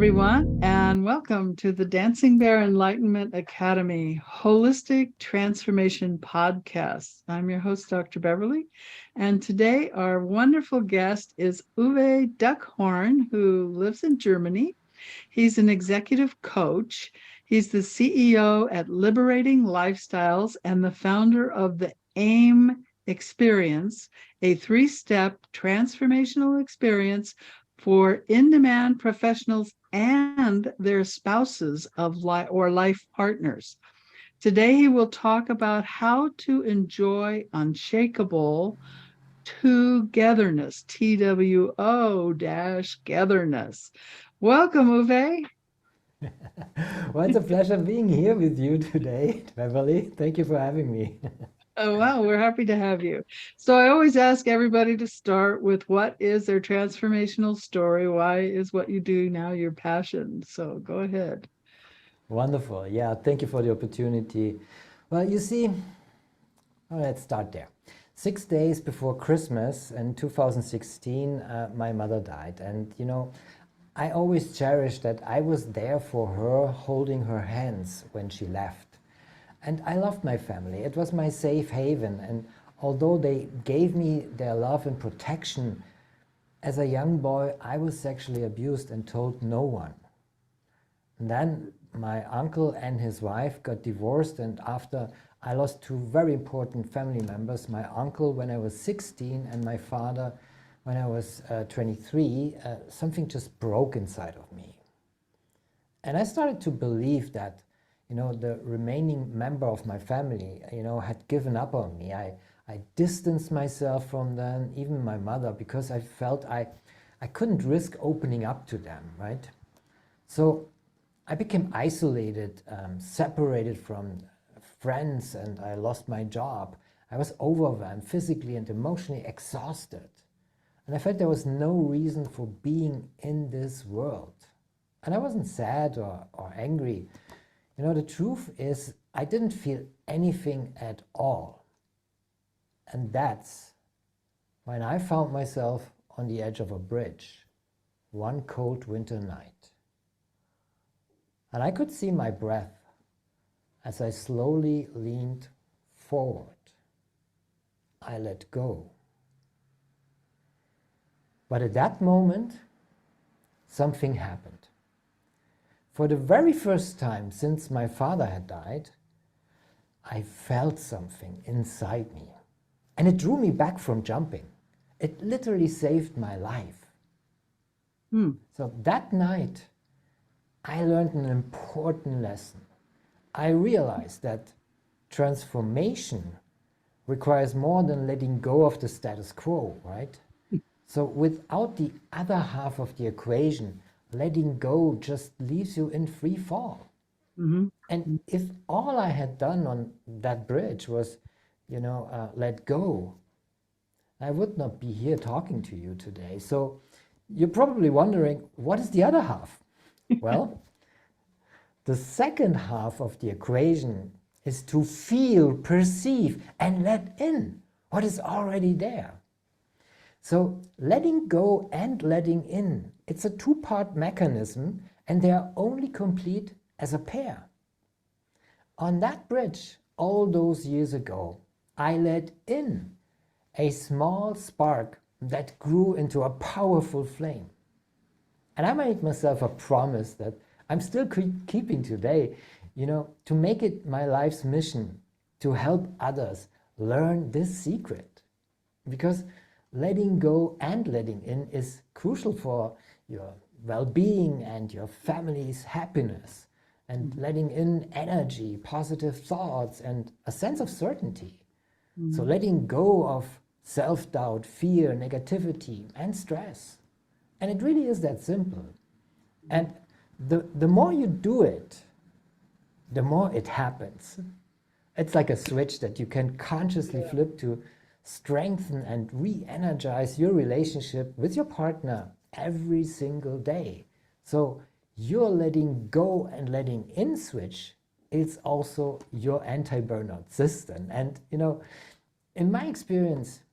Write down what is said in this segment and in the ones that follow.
everyone, and welcome to the Dancing Bear Enlightenment Academy Holistic Transformation Podcast. I'm your host, Dr. Beverly, and today our wonderful guest is Uwe Dockhorn, who lives in Germany. He's an executive coach. He's the CEO at Liberating Lifestyles and the founder of the AIM Experience, a three-step transformational experience for in-demand professionals and their spouses of life partners. Today, he will talk about how to enjoy Unshakeable Two-Getherness, TWO-Getherness. Welcome, Uwe. Well, it's a pleasure being here with you today, Beverly. Thank you for having me. Oh, wow, we're happy to have you. So I always ask everybody to start with what is their transformational story? Why is what you do now your passion? So go ahead. Wonderful. Yeah, thank you for the opportunity. Well, you see, let's start there. 6 days before Christmas in 2016, my mother died. And, I always cherished that I was there for her, holding her hands when she left. And I loved my family. It was my safe haven. And although they gave me their love and protection, as a young boy, I was sexually abused and told no one. And then my uncle and his wife got divorced, and after I lost two very important family members, my uncle when I was 16 and my father when I was 23, something just broke inside of me. And I started to believe that the remaining member of my family, had given up on me. I distanced myself from them, even my mother, because I felt I couldn't risk opening up to them, right? So I became isolated, separated from friends, and I lost my job. I was overwhelmed, physically and emotionally exhausted. And I felt there was no reason for being in this world. And I wasn't sad or angry. The truth is, I didn't feel anything at all. And that's when I found myself on the edge of a bridge, one cold winter night. And I could see my breath as I slowly leaned forward. I let go. But at that moment, something happened. For the very first time since my father had died, I felt something inside me. And it drew me back from jumping. It literally saved my life. So that night, I learned an important lesson. I realized that transformation requires more than letting go of the status quo, right? So without the other half of the equation, letting go just leaves you in free fall. And if all I had done on that bridge was, let go, I would not be here talking to you today. So you're probably wondering, what is the other half? Well, the second half of the equation is to feel, perceive, and let in what is already there. So letting go and letting in, it's a two-part mechanism, and they are only complete as a pair. On that bridge, all those years ago, I let in a small spark that grew into a powerful flame. And I made myself a promise that I'm still keeping today, to make it my life's mission to help others learn this secret. Because letting go and letting in is crucial for your well-being and your family's happiness, and letting in energy, positive thoughts, and a sense of certainty. So letting go of self-doubt, fear, negativity, and stress. And it really is that simple. And the more you do it, the more it happens. It's like a switch that you can consciously flip to strengthen and re-energize your relationship with your partner every single day. So your letting go and letting in switch is also your anti-burnout system. And in my experience,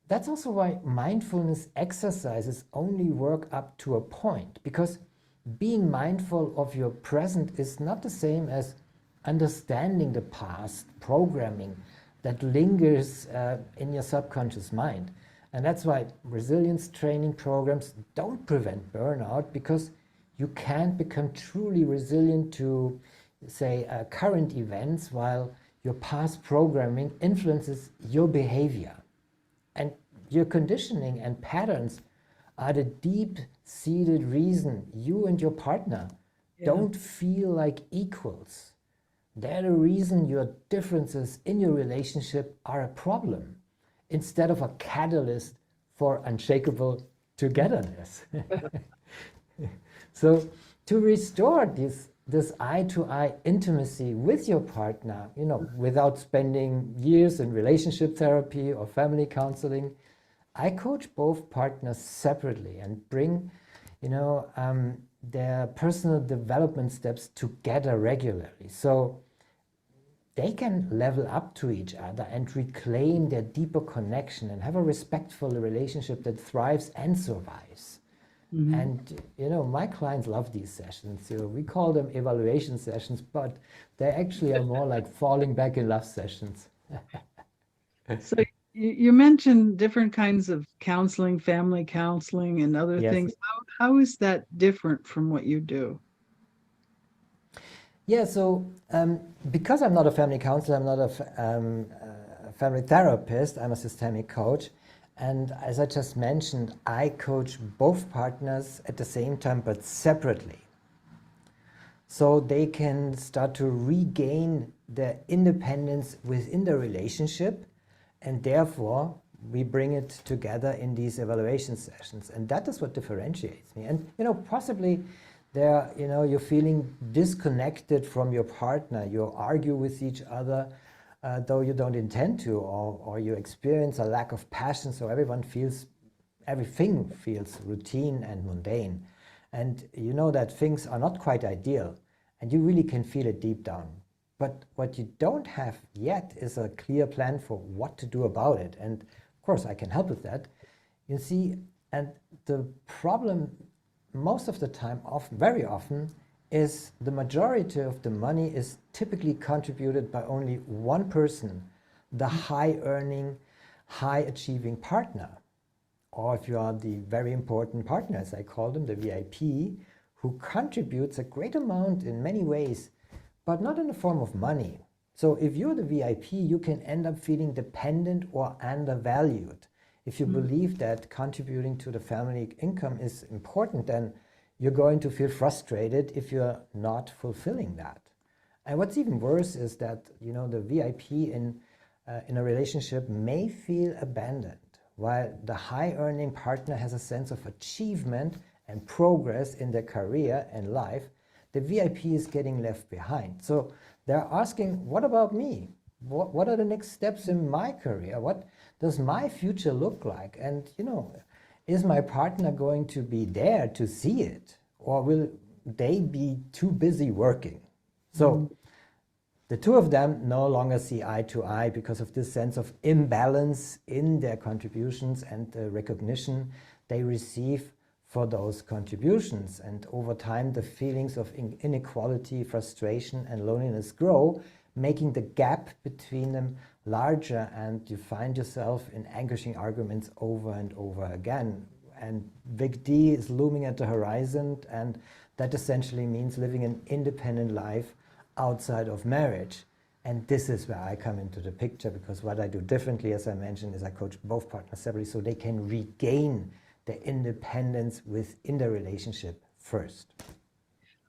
that's also why mindfulness exercises only work up to a point, because being mindful of your present is not the same as understanding the past programming that lingers in your subconscious mind. And that's why resilience training programs don't prevent burnout, because you can't become truly resilient to, say, current events while your past programming influences your behavior. And your conditioning and patterns are the deep-seated reason you and your partner don't feel like equals. They're the reason your differences in your relationship are a problem, instead of a catalyst for unshakable togetherness. So to restore this eye-to-eye intimacy with your partner, without spending years in relationship therapy or family counseling, I coach both partners separately and bring, their personal development steps together regularly. So they can level up to each other and reclaim their deeper connection and have a respectful relationship that thrives and survives. And, my clients love these sessions. We call them evaluation sessions, but they actually are more like falling back in love sessions. So you mentioned different kinds of counseling, family counseling, and other things. How is that different from what you do? Yeah, so because I'm not a family counselor, I'm not a family therapist, I'm a systemic coach. And as I just mentioned, I coach both partners at the same time, but separately. So they can start to regain their independence within the relationship, and therefore we bring it together in these evaluation sessions. And that is what differentiates me. And, possibly there, you're feeling disconnected from your partner, you argue with each other, though you don't intend to, or you experience a lack of passion, so everything feels routine and mundane. And you know that things are not quite ideal, and you really can feel it deep down. But what you don't have yet is a clear plan for what to do about it. And of course, I can help with that. You see, and the problem most of the time, very often, is the majority of the money is typically contributed by only one person, the high-earning, high-achieving partner. Or if you are the very important partner, as I call them, the VIP, who contributes a great amount in many ways, but not in the form of money. So if you're the VIP, you can end up feeling dependent or undervalued. If you believe that contributing to the family income is important, then you're going to feel frustrated if you're not fulfilling that. And what's even worse is that, the VIP in a relationship may feel abandoned, while the high-earning partner has a sense of achievement and progress in their career and life. The VIP is getting left behind. So they're asking, what about me? What are the next steps in my career? What does my future look like? And, is my partner going to be there to see it? Or will they be too busy working? So the two of them no longer see eye to eye because of this sense of imbalance in their contributions and the recognition they receive for those contributions. And over time, the feelings of inequality, frustration, and loneliness grow, making the gap between them larger, and you find yourself in anguishing arguments over and over again. And Big D is looming at the horizon, and that essentially means living an independent life outside of marriage. And this is where I come into the picture, because what I do differently, as I mentioned, is I coach both partners separately so they can regain their independence within the relationship first.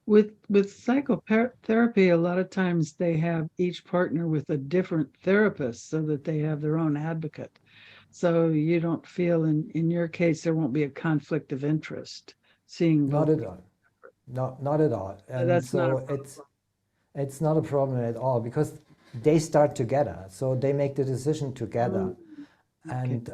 With psychotherapy, a lot of times they have each partner with a different therapist so that they have their own advocate. So you don't feel, in your case, there won't be a conflict of interest seeing both. Not at all. No, not at all. And That's not a so problem. it's not a problem at all, because they start together. So they make the decision together. And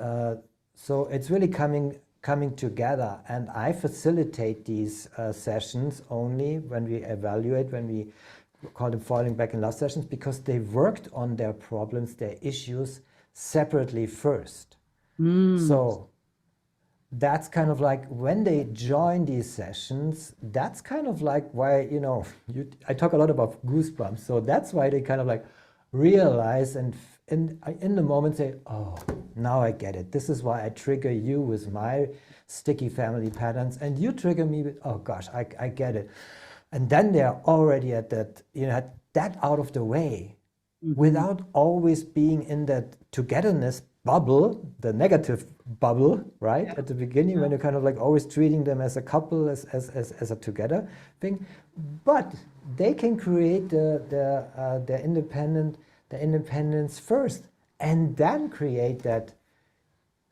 so it's really coming together. And I facilitate these sessions only when we evaluate, when we call them falling back in love sessions, because they worked on their problems, their issues separately first. So that's kind of like when they join these sessions, that's kind of like why, you know, I talk a lot about goosebumps. So that's why they kind of like realize and in the moment say, oh, now I get it. This is why I trigger you with my sticky family patterns, and you trigger me with, oh gosh, I get it. And then they're already at that, you know, that out of the way, without always being in that togetherness bubble, the negative bubble, right? At the beginning, when you're kind of like always treating them as a couple, as a together thing. But they can create their independence first, and then create that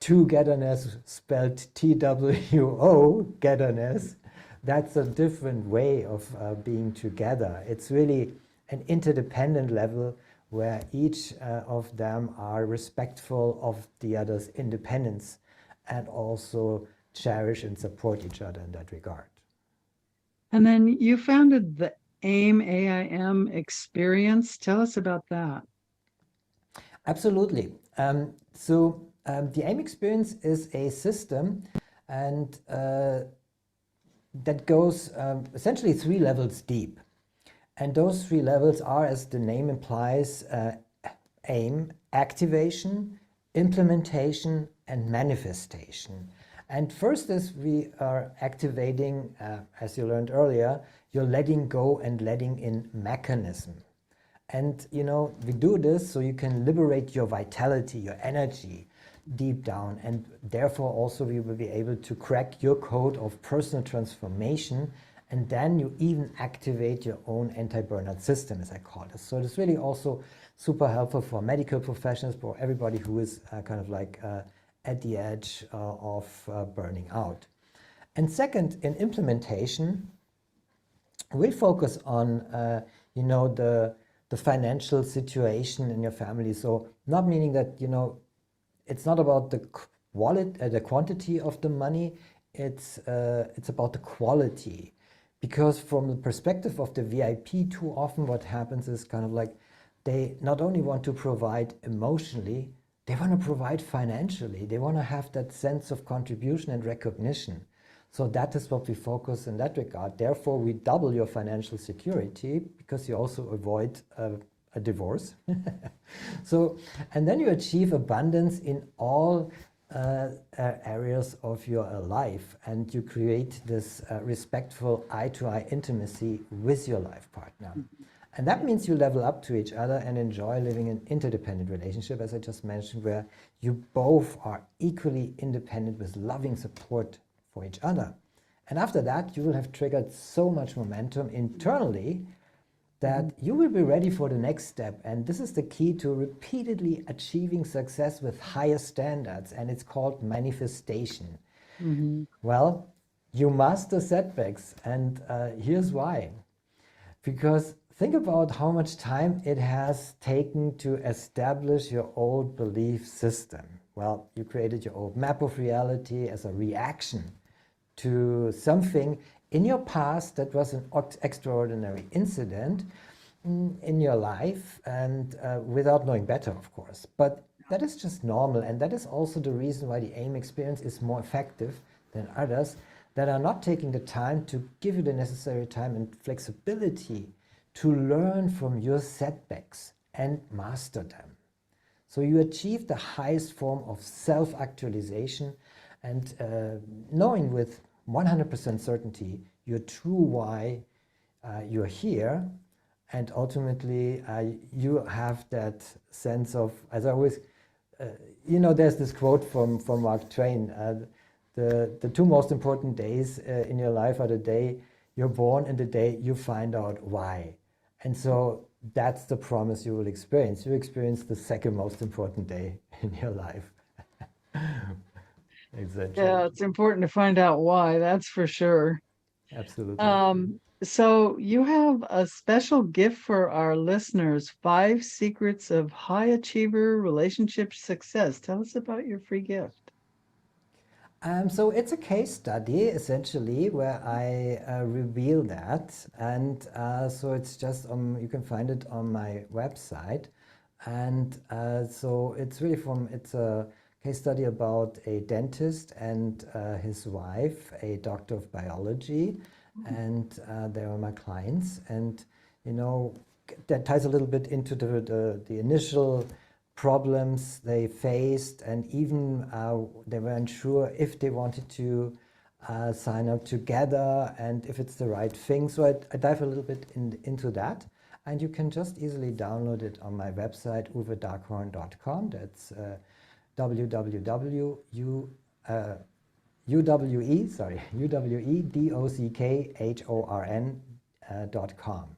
two-getherness, spelled TWO, getherness. That's a different way of being together. It's really an interdependent level where each of them are respectful of the other's independence and also cherish and support each other in that regard. And then you founded the AIM experience. Tell us about that. Absolutely. The AIM experience is a system, and that goes essentially 3 levels deep. And those 3 levels are, as the name implies, AIM, activation, implementation, and manifestation. And first is we are activating, as you learned earlier, your letting go and letting in mechanism. And you know, we do this so you can liberate your vitality, your energy deep down, and therefore also we will be able to crack your code of personal transformation, and then you even activate your own anti-burnout system, as I call it. So it's really also super helpful for medical professionals, for everybody who is kind of like at the edge of burning out. And second, in implementation, we focus on you know, the financial situation in your family. So not meaning that, you know, it's not about the quantity of the money, it's about the quality. Because from the perspective of the VIP, too often what happens is kind of like they not only want to provide emotionally, they want to provide financially. They want to have that sense of contribution and recognition. So that is what we focus in that regard. Therefore, we double your financial security because you also avoid a divorce. So, and then you achieve abundance in all areas of your life, and you create this respectful eye-to-eye intimacy with your life partner. And that means you level up to each other and enjoy living an interdependent relationship, as I just mentioned, where you both are equally independent with loving support for each other. And after that, you will have triggered so much momentum internally that you will be ready for the next step. And this is the key to repeatedly achieving success with higher standards, and it's called manifestation. Well, you master setbacks, and here's why. Because think about how much time it has taken to establish your old belief system. Well, you created your old map of reality as a reaction to something in your past that was an extraordinary incident in your life, and without knowing better, of course. But that is just normal, and that is also the reason why the AIM experience is more effective than others that are not taking the time to give you the necessary time and flexibility to learn from your setbacks and master them. So you achieve the highest form of self-actualization and knowing with 100% certainty your true why you're here, and ultimately you have that sense of, as I always, you know, there's this quote from Mark Twain, the 2 most important days in your life are the day you're born and the day you find out why. And so that's the promise you will experience. You experience the 2nd most important day in your life. Exactly. Yeah, it's important to find out why, that's for sure. Absolutely. So you have a special gift for our listeners, 5 secrets of high achiever relationship success. Tell us about your free gift. So it's a case study, essentially, where I reveal that. And so it's just, you can find it on my website. And so it's really it's a case study about a dentist and his wife, a doctor of biology, and they were my clients. And you know, that ties a little bit into the initial problems they faced, and even they weren't sure if they wanted to sign up together and if it's the right thing. So I dive a little bit into that, and you can just easily download it on my website, uwedockhorn.com. That's uwedockhorn.com.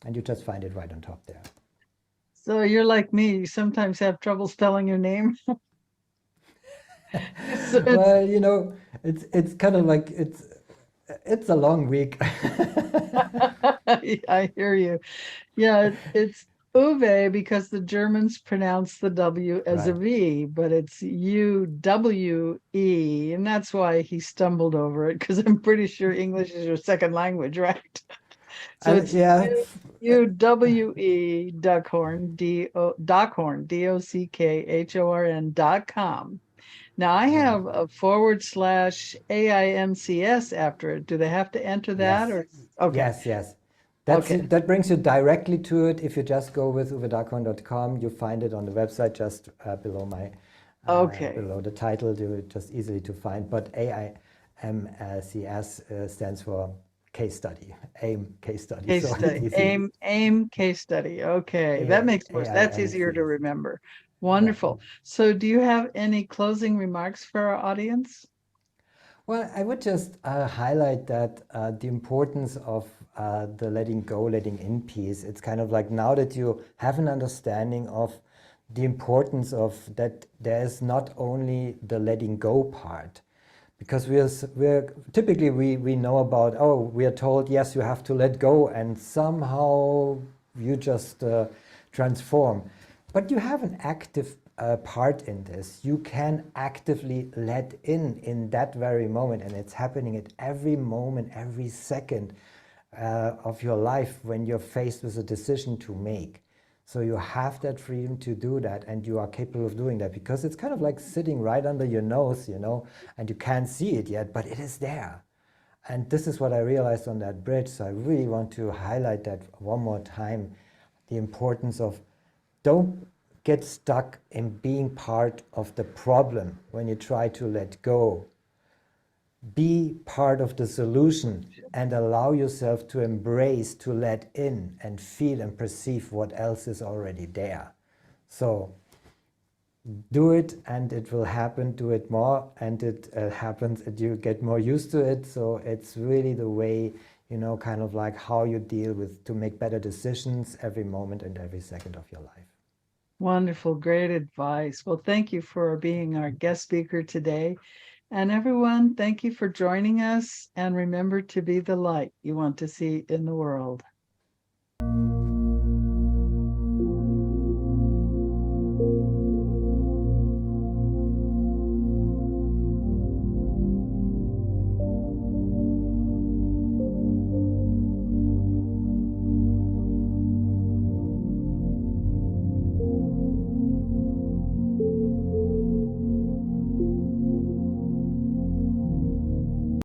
And you just find it right on top there. So you're like me, you sometimes have trouble spelling your name. Well, you know, it's kind of like it's a long week. I hear you. Yeah, it's Uwe because the Germans pronounce the W as a Right. V, but it's UWE, and that's why he stumbled over it, because I'm pretty sure English is your second language, right? So And it's yeah, UWE Dockhorn, Dockhorn, DOCKHORN.com. Now I have a /AIMCS after it. Do they have to enter that, yes, or okay? yes. Okay. That brings you directly to it. If you just go with uwedockhorn.com, you find it on the website just below my Okay. below the title. You just easily to find. But AIMCS stands for case study, AIM case study. Case So it's study. easy. AIM case study. Okay. That makes more, that's easier to AIMCS. remember. Right. Wonderful. So do you have any closing remarks for our audience? Well, I would just highlight that the importance of the letting go, letting in piece. It's kind of like now that you have an understanding of the importance of that, there's not only the letting go part, because we're typically we know about, oh, we are told, yes, you have to let go, and somehow you just transform. But you have an active part in this. You can actively let in that very moment, and it's happening at every moment, every second of your life when you're faced with a decision to make. So you have that freedom to do that, and you are capable of doing that, because it's kind of like sitting right under your nose, you know, and you can't see it yet, but it is there. And this is what I realized on that bridge. So I really want to highlight that one more time, the importance of don't get stuck in being part of the problem when you try to let go. Be part of the solution and allow yourself to embrace, to let in and feel and perceive what else is already there. So do it and it will happen. Do it more and it happens, and you get more used to it. So it's really the way, you know, kind of like how you deal with to make better decisions every moment and every second of your life. Wonderful. Great advice. Well, thank you for being our guest speaker today. And everyone, thank you for joining us. And remember to be the light you want to see in the world.